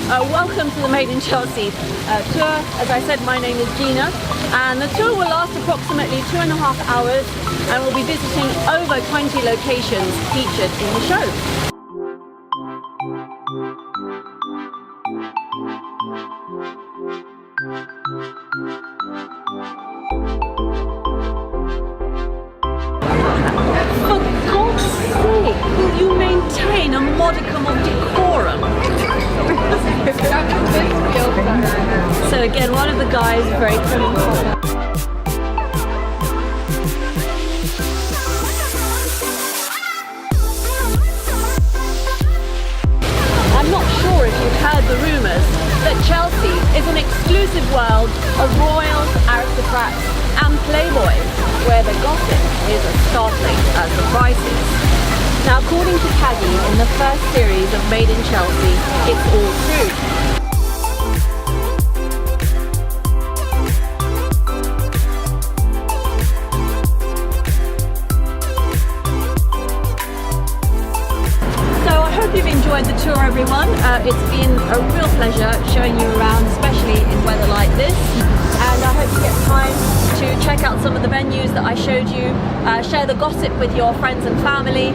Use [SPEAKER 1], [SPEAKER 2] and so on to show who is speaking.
[SPEAKER 1] Welcome to the Made in Chelsea tour. As I said, my name is Gina, and the tour will last approximately 2.5 hours, and we'll be visiting over 20 locations featured in the show. For God's sake, will you maintain a modicum of decorum? So again, one of the guys is very cool. I'm not sure if you've heard the rumours that Chelsea is an exclusive world of royals, aristocrats and playboys, where the gossip is as startling as the prices. Now, according to Peggy, in the first series of Made in Chelsea, it's all true. So I hope you've enjoyed the tour, everyone. It's been a real pleasure showing you around, especially in weather like this. And I hope you get time to check out some of the venues that I showed you, share the gossip with your friends and family.